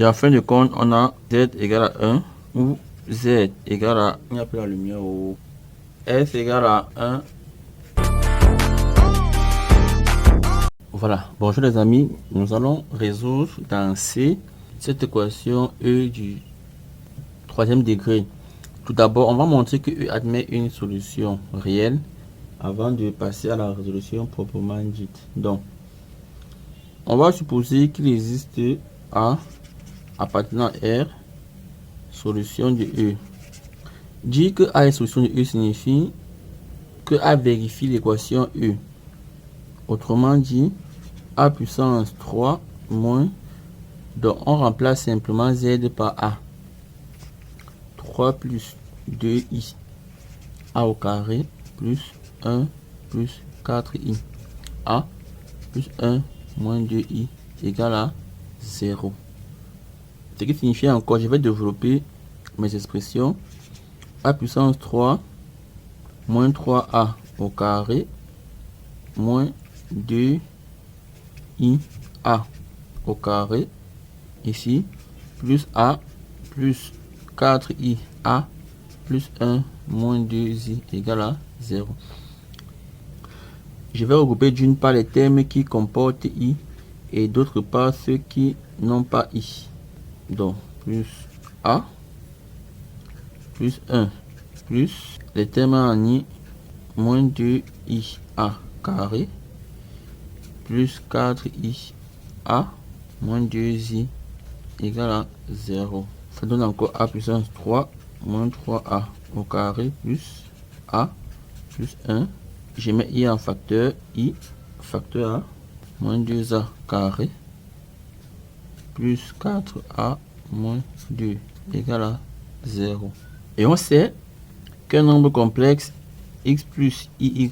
En fin de compte, on a z égale à 1 ou z égale à... Il n'y a plus la lumière au... S égale à 1. Voilà. Bonjour les amis. Nous allons résoudre dans C cette équation E du troisième degré. Tout d'abord, on va montrer que E admet une solution réelle avant de passer à la résolution proprement dite. Donc, on va supposer qu'il existe A appartenant à R, solution de E. Dire que A est solution de E signifie que A vérifie l'équation E. Autrement dit, A puissance 3 moins, donc on remplace simplement Z par A. 3 plus 2i A au carré plus 1 plus 4i A plus 1 moins 2i égale à 0. Ce qui signifie encore, je vais développer mes expressions. A puissance 3 moins 3a au carré moins 2i a au carré ici plus a plus 4i a plus 1 moins 2i égale à 0. Je vais regrouper d'une part les termes qui comportent i et d'autre part ceux qui n'ont pas i. Donc plus a plus 1 plus les termes en i moins 2i a carré plus 4i a moins 2i égale à 0. Ça donne encore a puissance 3 moins 3a au carré plus a plus 1. Je mets i en facteur, i facteur a moins 2a carré plus 4a moins 2 égale à 0. Et on sait qu'un nombre complexe x plus iy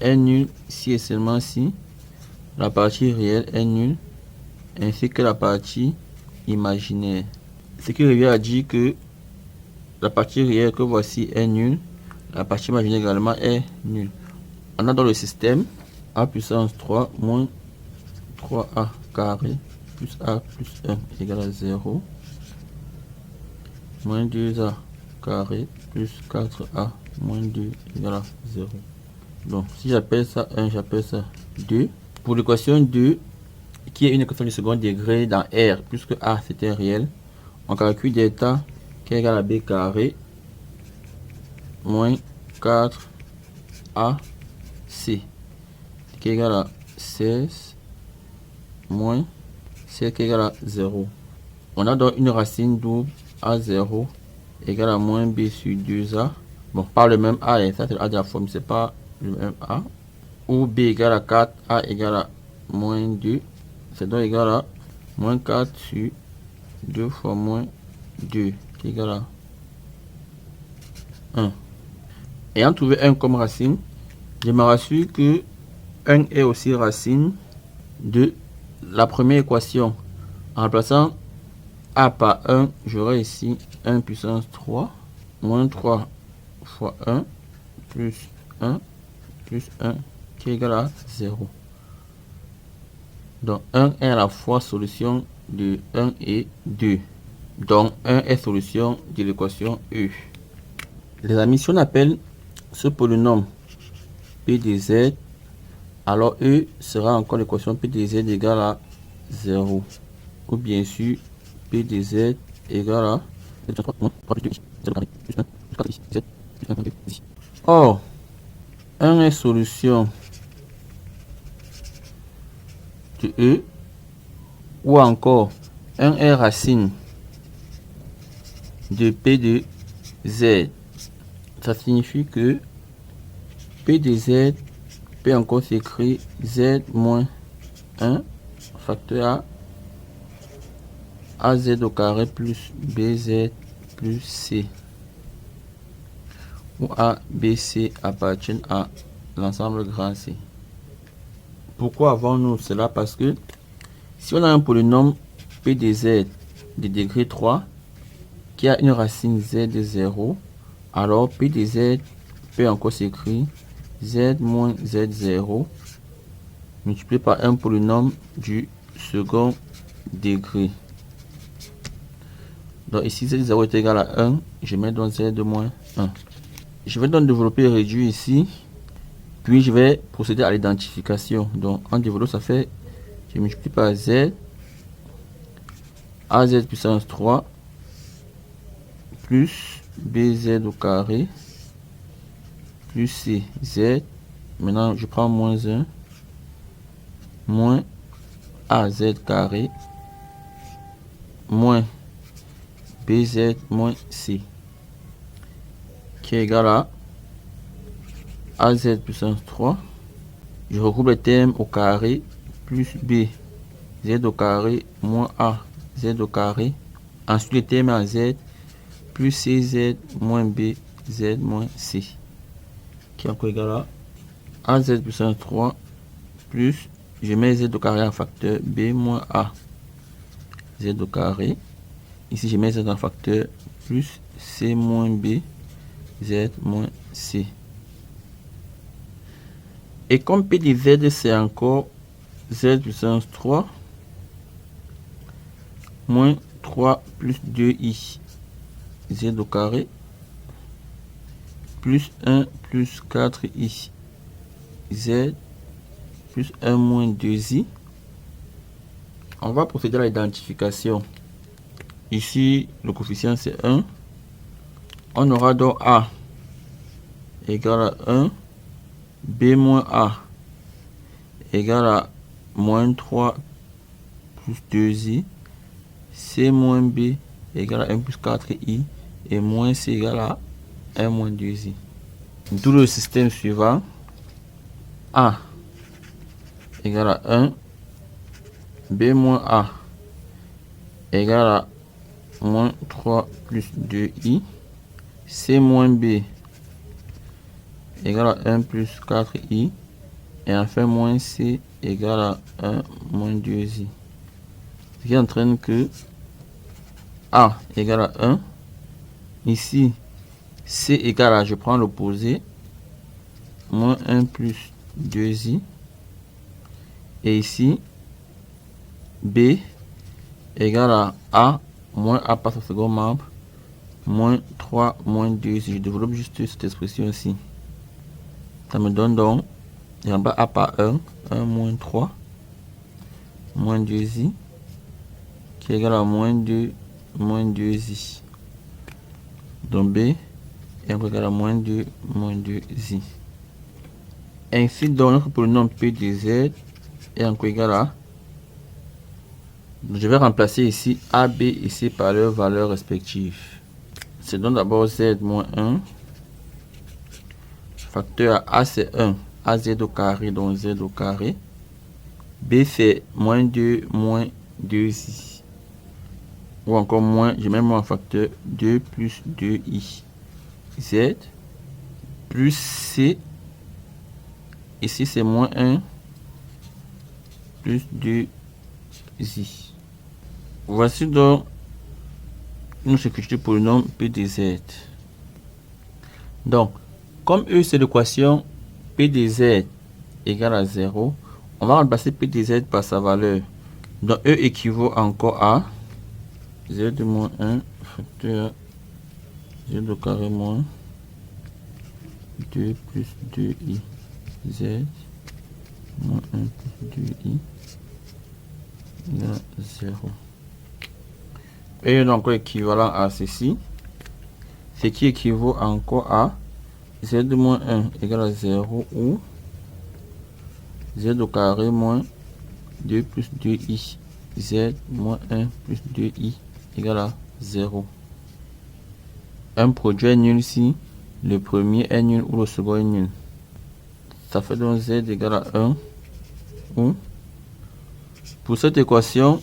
est nul si et seulement si la partie réelle est nulle ainsi que la partie imaginaire. Ce qui revient à dire que la partie réelle que voici est nulle, la partie imaginaire également est nulle. On a dans le système a puissance 3 moins 3a carré plus a plus 1 égale à 0 moins 2a carré plus 4a moins 2 égale à 0. Donc si j'appelle ça 1, j'appelle ça 2. Pour l'équation 2, qui est une équation du second degré dans R, puisque A c'était réel, on calcule delta qui est égal à B carré moins 4AC qui est égal à 16 moins C qui est égal à 0. On a donc une racine double A0 égale à moins B sur 2A. Bon, par le même A, et ça c'est le A de la forme, c'est pas le même A. Ou B égale à 4, A égale à moins 2. C'est donc égal à moins 4 sur 2 fois moins 2 qui est égal à 1. Ayant trouvé 1 comme racine, je me rassure que 1 est aussi racine de la première équation. En remplaçant A par 1, j'aurai ici 1 puissance 3 moins 3 fois 1 plus 1 plus 1 qui est égal à 0. Donc 1 est à la fois solution de 1 et 2. Donc 1 est solution de l'équation E. Les amis, si on appelle ce polynôme P de Z, alors E sera encore l'équation P de Z égale à 0. Ou bien sûr P de Z égale à... Or, 1 est solution de E, ou encore 1 est racine de P de Z. Ça signifie que P de Z peut encore s'écrire Z moins 1 facteur A AZ au carré plus BZ plus C, où A, B, C appartiennent à l'ensemble grand C. Pourquoi avons-nous cela? Parce que si on a un polynôme P de Z de degré 3 qui a une racine Z de 0, alors P de Z peut encore s'écrire Z moins Z0 multiplié par un polynôme du second degré. Donc ici, Z0 est égal à 1. Je mets donc Z moins 1. Je vais donc développer et réduire ici. Puis je vais procéder à l'identification. Donc en développant, ça fait, je multiplie par Z. AZ puissance 3 plus BZ au carré plus CZ. Maintenant, je prends moins 1 moins AZ carré moins BZ moins C qui est égal à AZ puissance 3. Je regroupe les termes au carré plus B Z au carré moins A Z au carré. Ensuite, les termes à Z plus CZ moins B Z moins C qui est encore égal à AZ puissance 3 plus, je mets Z au carré en facteur B moins A Z au carré. Ici, je mets Z en facteur plus C moins B Z moins C. Et comme P de Z, c'est encore Z puissance 3 moins 3 plus 2i Z au carré plus 1 plus 4i Z plus 1 moins 2i. On va procéder à l'identification. Ici, le coefficient c'est 1. On aura donc A égale à 1, B moins A égale à moins 3 plus 2i, C moins B égale à 1 plus 4i et moins C égale à 1 moins 2i. D'où le système suivant. A égale à 1, B moins A égale à moins 3 plus 2i, C moins B égale à 1 plus 4i et enfin moins C égale à 1 moins 2i. Ce qui entraîne que A égale à 1. Ici, C égale à, je prends l'opposé, moins 1 plus 2i. Et ici, B égale à A moins A passe au second membre, moins 3 moins 2i. Je développe juste cette expression ici. Ça me donne donc, en bas A par 1, 1 moins 3, moins 2i, qui est égal à moins 2, moins 2i. Donc B est encore égal à moins 2, moins 2i. Ainsi, donc, notre polynôme P de Z est encore égal à, je vais remplacer ici A, B et C par leurs valeurs respectives. C'est donc d'abord Z moins 1. Facteur A c'est 1, AZ au carré, donc Z au carré. B c'est moins 2, moins 2i. Ou encore moins, je mets moins en facteur 2 plus 2i. Z plus C. Ici c'est moins 1 plus 2i. Voici donc notre écriture polynôme P de Z. Donc, comme E c'est l'équation P de Z égale à 0, on va remplacer P de Z par sa valeur. Donc E équivaut encore à Z moins 1 facteur Z au carré moins 2 plus 2i Z moins 1 plus 2i égale à 0. E est donc équivalent à ceci, ce qui équivaut encore à Z moins 1 égale à 0 ou Z au carré moins 2 plus 2i Z moins 1 plus 2i égale à 0. Un produit est nul si le premier est nul ou le second est nul. Ça fait donc Z égale à 1 ou, pour cette équation,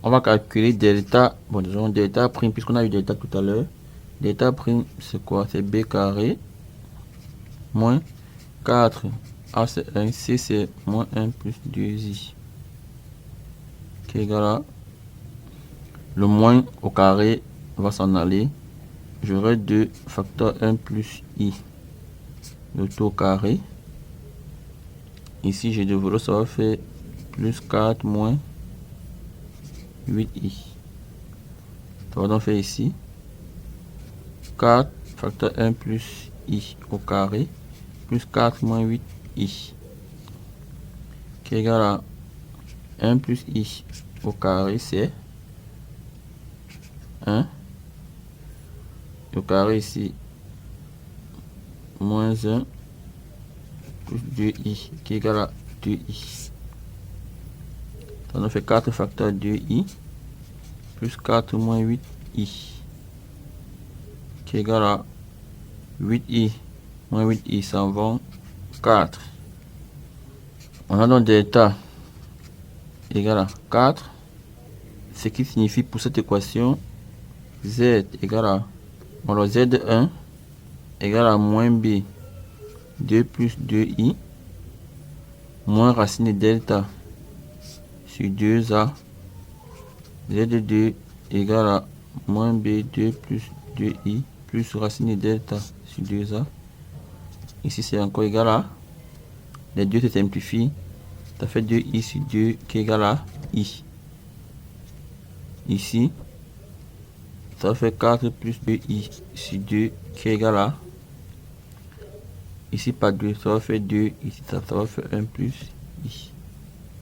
on va calculer delta, bon disons delta prime, puisqu'on a eu delta tout à l'heure. Delta prime c'est quoi? C'est B carré moins 4. A c'est 1, C c'est moins 1 plus 2i qui est égal à, le moins au carré va s'en aller. J'aurai 2 facteur 1 plus i. Le tout au carré. Ici je développe, ça va faire plus 4 moins 8i. Ça va donc faire ici 4 facteur 1 plus I au carré plus 4 moins 8I qui est égal à 1 plus I au carré, c'est 1 au carré ici moins 1 plus 2i qui est égal à 2i. Ça nous fait 4 facteur 2i plus 4 moins 8i qui est égal à 8i moins 8i, ça va 4. On a donc delta égale à 4, ce qui signifie pour cette équation z égale à, alors z1 égale à moins b 2 plus 2i moins racine de delta sur 2a, z2 égale à moins b2 plus 2i plus racine de delta sur 2a. Ici c'est encore égal à, les deux se simplifient, ça fait 2i sur 2 qui est égal à i. Ici ça fait 4 plus 2i sur 2 qui est égal à, ici par 2 ça va faire 2, ici ça va faire 1 plus i.